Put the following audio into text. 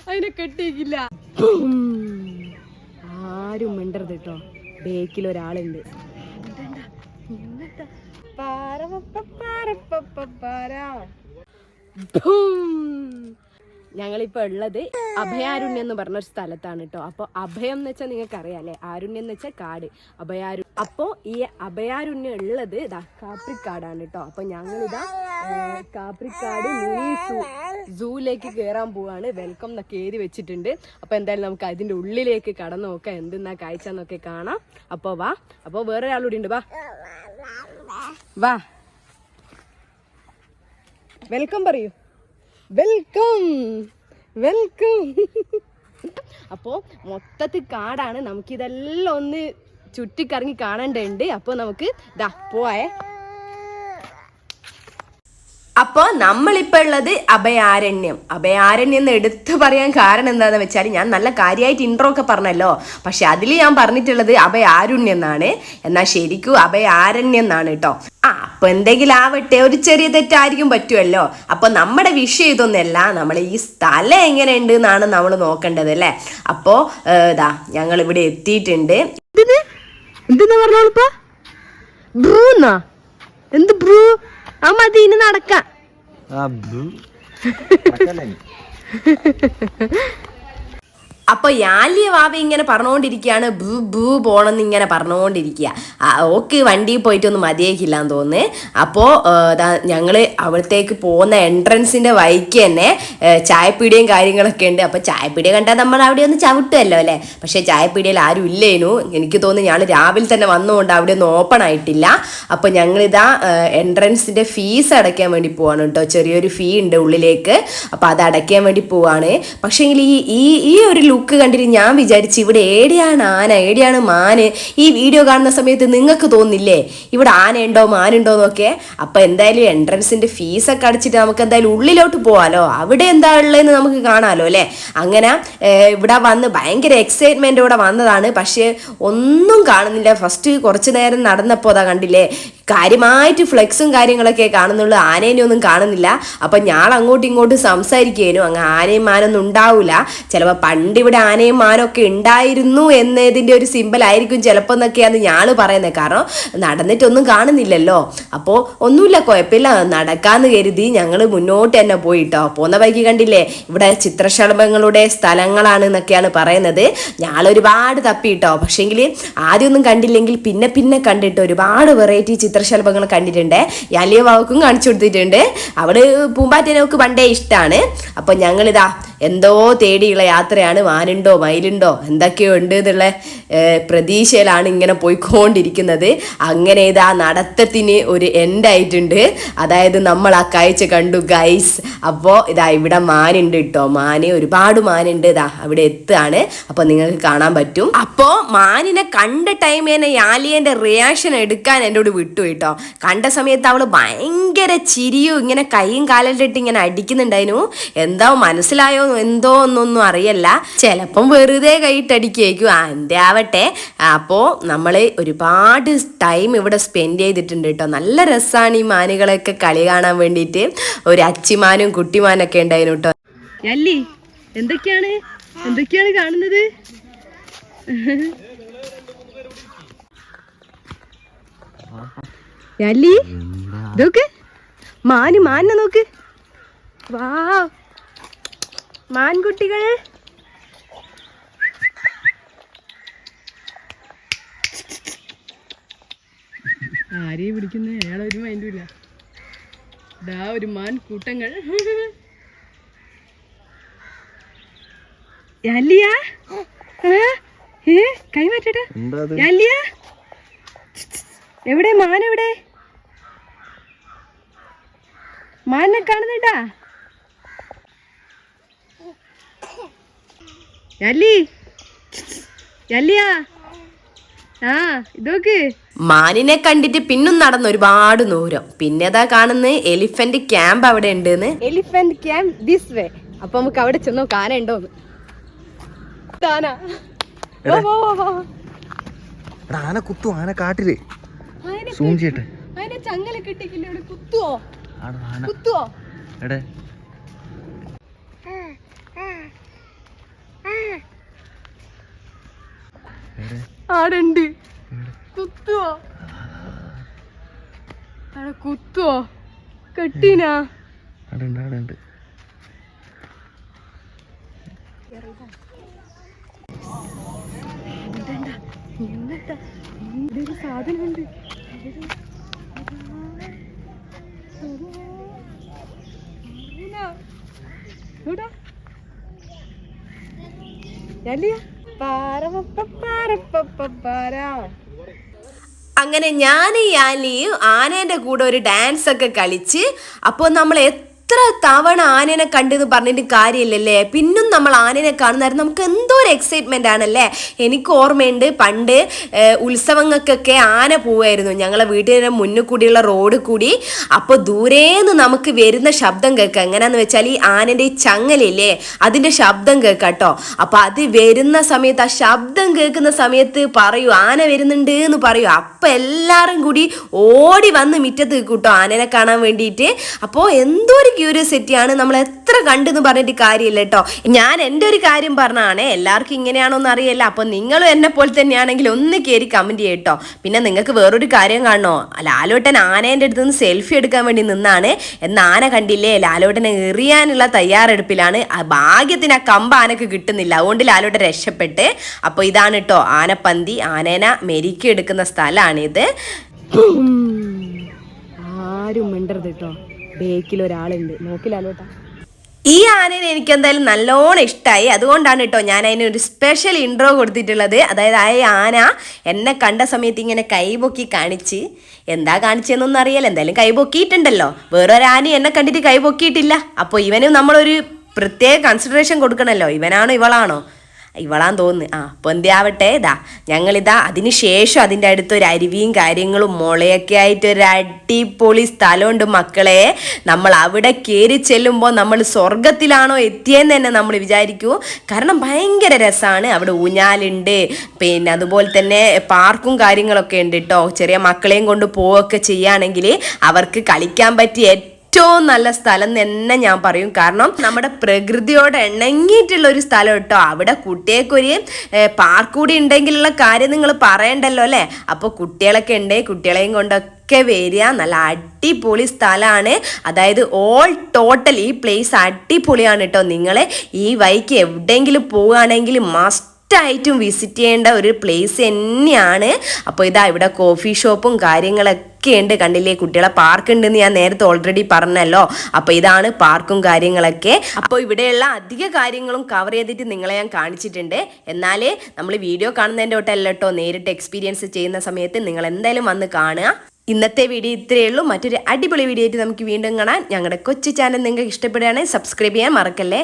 അതിനെ കെട്ടിയിക്കില്ല. ആരും മിണ്ടരുത് കേട്ടോ, ബേക്കിൽ ഒരാളുണ്ട്. ഞങ്ങളിപ്പോ ഉള്ളത് അഭയാരുണ്യം എന്ന് പറഞ്ഞൊരു സ്ഥലത്താണ് കേട്ടോ. അപ്പൊ അഭയം എന്ന് വെച്ചാൽ നിങ്ങൾക്ക് അറിയാം അല്ലെ, ആരുണ്യം എന്ന് വെച്ചാൽ കാട്, അഭയാരുണ്യം. അപ്പൊ ഈ അഭയാരുണ്യം ഉള്ളത് ഇതാ കാപ്രിക്കാടാണ് കേട്ടോ. അപ്പൊ ഞങ്ങളിതാ കാപ്രിക്കാട് മിനി സൂയിലേക്ക് കയറാൻ പോവാണ്. വെൽക്കം എന്നൊക്കെ എഴുതി വെച്ചിട്ടുണ്ട്. അപ്പൊ എന്തായാലും നമുക്ക് അതിന്റെ ഉള്ളിലേക്ക് കടന്നു നോക്കാം, എന്തെന്നാ കാഴ്ച എന്നൊക്കെ കാണാം. അപ്പൊ വാ. അപ്പൊ വേറെ ഒരാളൂടെ ഉണ്ട്, വാ വാ. വെൽക്കം പറയൂ. Welcome welcome. അപ്പോൾ മൊത്തത്തിൽ കാടാണ്, നമുക്കിതെല്ലാം ഒന്ന് ചുറ്റിക്കറങ്ങി കാണേണ്ടതുണ്ട്. അപ്പോൾ നമുക്ക് ഇതാ പോയേ. അപ്പോൾ നമ്മളിപ്പോൾ ഉള്ളത് അഭയാരണ്യം. അഭയാരണ്യം എന്ന് എടുത്തു പറയാൻ കാരണം എന്താണെന്ന് വെച്ചാൽ, ഞാൻ നല്ല കാര്യമായിട്ട് ഇൻട്രോ ഒക്കെ പറഞ്ഞല്ലോ, പക്ഷെ അതിൽ ഞാൻ പറഞ്ഞിട്ടുള്ളത് അഭയാരുണ്യം എന്നാണ്, എന്നാൽ ശരിക്കും അഭയാരണ്യം എന്നാണ് കേട്ടോ. അപ്പൊ എന്തെങ്കിലും ആവട്ടെ, ഒരു ചെറിയ തെറ്റായിരിക്കും പറ്റുമല്ലോ. അപ്പൊ നമ്മുടെ വിഷയം ഇതൊന്നല്ല, നമ്മൾ ഈ സ്ഥലം എങ്ങനെയുണ്ട് എന്നാണ് നമ്മൾ നോക്കേണ്ടത് അല്ലേ. അപ്പോ ഇതാ ഞങ്ങൾ ഇവിടെ എത്തിയിട്ടുണ്ട്. എന്തെന്നാ പറഞ്ഞോളിപ്പോ? ബ്രൂന്നാ? എന്ത് ബ്രൂ? ആ മതി, ഇനി നടക്കാം. അപ്പൊ യാലിയ വാവ ഇങ്ങനെ പറഞ്ഞുകൊണ്ടിരിക്കുകയാണ്, ബൂ ബൂ പോണെന്ന് ഇങ്ങനെ പറഞ്ഞുകൊണ്ടിരിക്കുക. ഓക്ക് വണ്ടിയിൽ പോയിട്ടൊന്നും മതിയാക്കില്ലാന്ന് തോന്നുന്നു. അപ്പോൾ ഞങ്ങൾ അവിടത്തേക്ക് പോകുന്ന എൻട്രൻസിൻ്റെ വഴിക്ക് തന്നെ ചായപ്പീടിയും കാര്യങ്ങളൊക്കെ ഉണ്ട്. അപ്പോൾ ചായപ്പീടിയ കണ്ടാൽ നമ്മൾ അവിടെ ഒന്ന് ചവിട്ടുമല്ലോ അല്ലേ. പക്ഷേ ചായപ്പീടിയയിൽ ആരും ഇല്ലേനു. എനിക്ക് തോന്നുന്നു ഞങ്ങൾ രാവിലെ തന്നെ വന്നുകൊണ്ട് അവിടെ ഒന്നും ഓപ്പൺ ആയിട്ടില്ല. അപ്പോൾ ഞങ്ങളിതാ എൻട്രൻസിൻ്റെ ഫീസ് അടയ്ക്കാൻ വേണ്ടി പോവാണ് കേട്ടോ. ചെറിയൊരു ഫീ ഉണ്ട് ഉള്ളിലേക്ക്, അപ്പോൾ അത് അടയ്ക്കാൻ വേണ്ടി പോവാണ്. പക്ഷേ ഈ ഒരു ലുക്ക് കണ്ടിട്ട് ഞാൻ വിചാരിച്ചു, ഇവിടെ ഏടിയാണ് ആന, ഏടിയാണ് മാന്? ഈ വീഡിയോ കാണുന്ന സമയത്ത് നിങ്ങൾക്ക് തോന്നില്ലേ ഇവിടെ ആനയുണ്ടോ മാനുണ്ടോ എന്നൊക്കെ? അപ്പം എന്തായാലും എൻട്രൻസിൻ്റെ ഫീസൊക്കെ അടച്ചിട്ട് നമുക്ക് എന്തായാലും ഉള്ളിലോട്ട് പോകാമല്ലോ, അവിടെ എന്താ ഉള്ളതെന്ന് നമുക്ക് കാണാമല്ലോ അല്ലേ. അങ്ങനെ ഇവിടെ വന്ന് ഭയങ്കര എക്സൈറ്റ്മെൻറ്റോടെ വന്നതാണ്, പക്ഷേ ഒന്നും കാണുന്നില്ല. ഫസ്റ്റ് കുറച്ച് നേരം നടന്നപ്പോൾ അതാ കണ്ടില്ലേ, കാര്യമായിട്ട് ഫ്ലെക്സും കാര്യങ്ങളൊക്കെ കാണുന്നുള്ളൂ, ആനേനെ ഒന്നും കാണുന്നില്ല. അപ്പം ഞാൻ അങ്ങോട്ടും ഇങ്ങോട്ടും സംസാരിക്കുകയും അങ്ങ് ആനയും മാനൊന്നും ഉണ്ടാവില്ല, ചിലപ്പോൾ പണ്ട് ഇവിടെ ആനയും മാനൊക്കെ ഉണ്ടായിരുന്നു എന്നതിൻ്റെ ഒരു സിമ്പിൾ ആയിരിക്കും ചിലപ്പോൾ എന്നൊക്കെയാണ് ഞാൻ പറയുന്നത്. കാരണം നടന്നിട്ടൊന്നും കാണുന്നില്ലല്ലോ. അപ്പോൾ ഒന്നുമില്ല, കുഴപ്പമില്ല, നടക്കാമെന്ന് കരുതി ഞങ്ങൾ മുന്നോട്ട് തന്നെ പോയിട്ടോ. പോകുന്ന വഴിക്ക് കണ്ടില്ലേ ഇവിടെ ചിത്രശലഭങ്ങളുടെ സ്ഥലങ്ങളാണ് എന്നൊക്കെയാണ് പറയുന്നത്. ഞാൻ ഒരുപാട് തപ്പിട്ടോ, പക്ഷേങ്കിൽ ആദ്യമൊന്നും കണ്ടില്ലെങ്കിൽ പിന്നെ പിന്നെ കണ്ടിട്ട് ഒരുപാട് വെറൈറ്റി ചിത്രശലഭങ്ങൾ കണ്ടിട്ടുണ്ട്. യാലിയ വാവക്കും കാണിച്ചു കൊടുത്തിട്ടുണ്ട്. അവിടെ പൂമ്പാറ്റേനൊക്കെ പണ്ടേ ഇഷ്ടമാണ്. അപ്പോൾ ഞങ്ങളിതാ എന്തോ തേടിയുള്ള യാത്രയാണ്. മാനുണ്ടോ മയിലുണ്ടോ എന്തൊക്കെയോ ഉണ്ട് എന്നുള്ള പ്രതീക്ഷയിലാണ് ഇങ്ങനെ പോയിക്കൊണ്ടിരിക്കുന്നത്. അങ്ങനെ ഇതാ നടത്തത്തിന് ഒരു എൻഡായിട്ടുണ്ട്. അതായത് നമ്മൾ ആ കാഴ്ച കണ്ടു ഗൈസ്. അപ്പോൾ ഇതാ ഇവിടെ മാനുണ്ട് കേട്ടോ, മാന് ഒരുപാട് മാനുണ്ട്. ഇതാ അവിടെ എത്തുകയാണ്, അപ്പോൾ നിങ്ങൾക്ക് കാണാൻ പറ്റും. അപ്പോൾ മാനിനെ കണ്ട ടൈം തന്നെ യാലിയൻ്റെ റിയാക്ഷൻ എടുക്കാൻ എന്നോട് വിട്ടു കേട്ടോ. കണ്ട സമയത്ത് അവൾ ഭയങ്കര ചിരിയും ഇങ്ങനെ കൈയും കാലിട്ടിട്ട് ഇങ്ങനെ അടിക്കുന്നുണ്ടായിരുന്നു. എന്താ മനസ്സിലായോ എന്തോ ഒന്നൊന്നും അറിയല്ല, ചിലപ്പം വെറുതെ കൈയിട്ടടിക്കേക്കും, എൻ്റെ ആവട്ടെ. അപ്പോൾ നമ്മൾ ഒരുപാട് ടൈം ഇവിടെ സ്പെൻഡ് ചെയ്തിട്ടുണ്ട് കേട്ടോ. നല്ല രസമാണ് ഈ മാനുകളൊക്കെ കളി കാണാൻ വേണ്ടിയിട്ട്. ഒരു അച്ചിമാനും കുട്ടിമാനൊക്കെ ഉണ്ടായിരുന്നു കേട്ടോ. യല്ലി എന്തൊക്കെയാണ് കാണുന്നത്? യല്ലി ഇതൊക്കെ മാനിനെ നോക്ക്. വാ മാൻകുട്ടികൾ. ആരെയും പിടിക്കുന്ന അയാളൊരു മൈൻഡും ഇല്ല. ഇതാ ഒരു മാൻ കൂട്ടങ്ങൾ. യാലിയാ കൈ മാറ്റട്ടെ. യാലിയാ എവിടെ മാനെവിടെ? മാനിനെ കാണുന്നുണ്ടാ? യല്ലിയാ ഇതൊക്കെ മാനിനെ കണ്ടിട്ട് പിന്നും നടന്നു ഒരുപാട് ദൂരം. പിന്നെ അതാ കാണുന്ന എലിഫന്റ് ക്യാമ്പ് അവിടെ ഉണ്ട്. Elephant camp this way. അപ്പൊ നമുക്ക് അവിടെ ചെന്നോ ആന ഉണ്ടോന്ന്. ആന കുത്തു, ആന കാട്ടില് സൂം ചെയ്യട്ടെ. അതിനെ ചങ്ങല കിട്ടിക്കില്ല, ഇവിടെ കുത്തുവോ? ആടുണ്ട്. കുത്തുവോ? അവിടെ കുത്തുവോ? കെട്ടീനാ? ആടുണ്ട്. ഒരു സാധനമുണ്ട്. അങ്ങനെ ഞാൻ യാലിയും ആനേന്റെ കൂടെ ഒരു ഡാൻസ് ഒക്കെ കളിച്ച് അപ്പോൾ നമ്മൾ എത്ര തവണ ആനേനെ കണ്ടെന്ന് പറഞ്ഞിട്ട് കാര്യമില്ലല്ലേ. പിന്നും നമ്മൾ ആനേനെ കാണുന്നതായിരുന്നു. നമുക്ക് എന്തോ ഒരു എക്സൈറ്റ്മെന്റ് ആണല്ലേ. എനിക്ക് ഓർമ്മയുണ്ട് പണ്ട് ഉത്സവങ്ങൾക്കൊക്കെ ആന പോവായിരുന്നു ഞങ്ങളെ വീട്ടിൻ്റെ മുന്നിൽ കൂടിയുള്ള റോഡ് കൂടി. അപ്പോൾ ദൂരേന്ന് നമുക്ക് വരുന്ന ശബ്ദം കേൾക്കാം. എങ്ങനെയാന്ന് വെച്ചാൽ ഈ ആനൻ്റെ ഈ ചങ്ങലയില്ലേ അതിൻ്റെ ശബ്ദം കേൾക്കാട്ടോ. അപ്പോൾ അത് വരുന്ന സമയത്ത് ആ ശബ്ദം കേൾക്കുന്ന സമയത്ത് പറയൂ ആന വരുന്നുണ്ട് എന്ന് പറയൂ. അപ്പം എല്ലാവരും കൂടി ഓടി വന്ന് മുറ്റത്ത് കേട്ടോ ആനനെ കാണാൻ വേണ്ടിയിട്ട്. അപ്പോൾ എന്തോ ഒരു ക്യൂരിയോസിറ്റിയാണ്. നമ്മൾ എത്ര കണ്ടെന്ന് പറഞ്ഞിട്ട് കാര്യമില്ല കേട്ടോ. ഞാൻ എൻ്റെ ഒരു കാര്യം പറഞ്ഞാണ്, എല്ലാവർക്കും ഇങ്ങനെയാണോന്ന് അറിയില്ല. അപ്പോൾ നിങ്ങളും എന്നെ പോലെ തന്നെയാണെങ്കിൽ ഒന്ന് കയറി കമൻറ്റ് ചെയ്യട്ടോ. പിന്നെ നിങ്ങൾക്ക് വേറൊരു കാര്യം കാണണോ, ലാലോട്ടൻ ആനേൻ്റെ അടുത്ത് നിന്ന് സെൽഫി എടുക്കാൻ വേണ്ടി നിന്നാണ്. എന്നാൽ ആന കണ്ടില്ലേ ലാലോട്ടനെ എറിയാനുള്ള തയ്യാറെടുപ്പിലാണ്. ഭാഗ്യത്തിന് ആ കമ്പ് ആനക്ക് കിട്ടുന്നില്ല, അതുകൊണ്ട് ലാലോട്ടൻ രക്ഷപ്പെട്ട്. അപ്പോൾ ഇതാണ് കേട്ടോ ആനപ്പന്തി. ആനേന മെരിക്ക് എടുക്കുന്ന സ്ഥലമാണിത്. ആരും മിണ്ടരുത് കേട്ടോ, ബേക്കിൽ ഒരാളുണ്ട് നോക്കിലാലോട്ടാ. ഈ ആനേനെ എനിക്ക് എന്തായാലും നല്ലോണം ഇഷ്ടമായി. അതുകൊണ്ടാണ് കേട്ടോ ഞാൻ അതിനൊരു സ്പെഷ്യൽ ഇൻട്രോ കൊടുത്തിട്ടുള്ളത്. അതായത് ആ ആന എന്നെ കണ്ട സമയത്ത് ഇങ്ങനെ കൈപൊക്കി കാണിച്ച്, എന്താ കാണിച്ചതെന്നൊന്നും അറിയാലോ, എന്തായാലും കൈപൊക്കിയിട്ടുണ്ടല്ലോ. വേറൊരു ആന എന്നെ കണ്ടിട്ട് കൈപൊക്കിയിട്ടില്ല. അപ്പോൾ ഇവനും നമ്മളൊരു പ്രത്യേക കൺസിഡറേഷൻ കൊടുക്കണമല്ലോ. ഇവനാണോ ഇവളാണോ? ഇവളാന്ന് തോന്നുന്നു. അപ്പോൾ എന്തിയാവട്ടെ, ഞങ്ങളിതാ അതിന് ശേഷം അതിൻ്റെ അടുത്തൊരു അരുവിയും കാര്യങ്ങളും മുളയൊക്കെ ആയിട്ട് ഒരു അടിപൊളി സ്ഥലമുണ്ട് മക്കളെ. നമ്മൾ അവിടെ കയറി ചെല്ലുമ്പോൾ നമ്മൾ സ്വർഗത്തിലാണോ എത്തിയെന്ന് തന്നെ നമ്മൾ വിചാരിക്കൂ. കാരണം ഭയങ്കര രസമാണ്. അവിടെ ഊഞ്ഞാലുണ്ട്, പിന്നെ അതുപോലെ തന്നെ പാർക്കും കാര്യങ്ങളൊക്കെ ഉണ്ട് കേട്ടോ. ചെറിയ മക്കളെയും കൊണ്ട് പോവുകയൊക്കെ ചെയ്യുകയാണെങ്കിൽ അവർക്ക് കളിക്കാൻ പറ്റിയ ഏറ്റവും നല്ല സ്ഥലം തന്നെ ഞാൻ പറയും. കാരണം നമ്മുടെ പ്രകൃതിയോട് ഇണങ്ങിയിട്ടുള്ള ഒരു സ്ഥലം കേട്ടോ. അവിടെ കുട്ടികൾക്കൊരു പാർക്ക് കൂടി ഉണ്ടെങ്കിലുള്ള കാര്യം നിങ്ങൾ പറയണ്ടല്ലോ അല്ലേ. അപ്പോൾ കുട്ടികളൊക്കെ ഉണ്ട്, കുട്ടികളെയും കൊണ്ടൊക്കെ വരിക. നല്ല അടിപൊളി സ്ഥലമാണ്. അതായത് ഓൾ ടോട്ടൽ ഈ പ്ലേസ് അടിപൊളിയാണ് കേട്ടോ. നിങ്ങൾ ഈ വഴിക്ക് എവിടെയെങ്കിലും പോവുകയാണെങ്കിൽ ആയിട്ടും വിസിറ്റ് ചെയ്യേണ്ട ഒരു പ്ലേസ് തന്നെയാണ്. അപ്പോൾ ഇതാ ഇവിടെ കോഫി ഷോപ്പും കാര്യങ്ങളൊക്കെ ഉണ്ട്. കണ്ടില്ലേ, കുട്ടികളെ പാർക്ക് ഉണ്ടെന്ന് ഞാൻ നേരത്തെ ഓൾറെഡി പറഞ്ഞല്ലോ. അപ്പോൾ ഇതാണ് പാർക്കും കാര്യങ്ങളൊക്കെ. അപ്പോൾ ഇവിടെയുള്ള അധിക കാര്യങ്ങളും കവർ ചെയ്തിട്ട് നിങ്ങളെ ഞാൻ കാണിച്ചിട്ടുണ്ട്. എന്നാൽ നമ്മൾ വീഡിയോ കാണുന്നതിൻ്റെ തൊട്ടല്ല കേട്ടോ, നേരിട്ട് എക്സ്പീരിയൻസ് ചെയ്യുന്ന സമയത്ത് നിങ്ങൾ എന്തായാലും വന്ന് കാണുക. ഇന്നത്തെ വീഡിയോ ഇത്രയേ ഉള്ളൂ. മറ്റൊരു അടിപൊളി വീഡിയോ ആയിട്ട് നമുക്ക് വീണ്ടും കാണാം. ഞങ്ങളുടെ കൊച്ചു ചാനൽ നിങ്ങൾക്ക് ഇഷ്ടപ്പെടുകയാണെങ്കിൽ സബ്സ്ക്രൈബ് ചെയ്യാൻ മറക്കല്ലേ.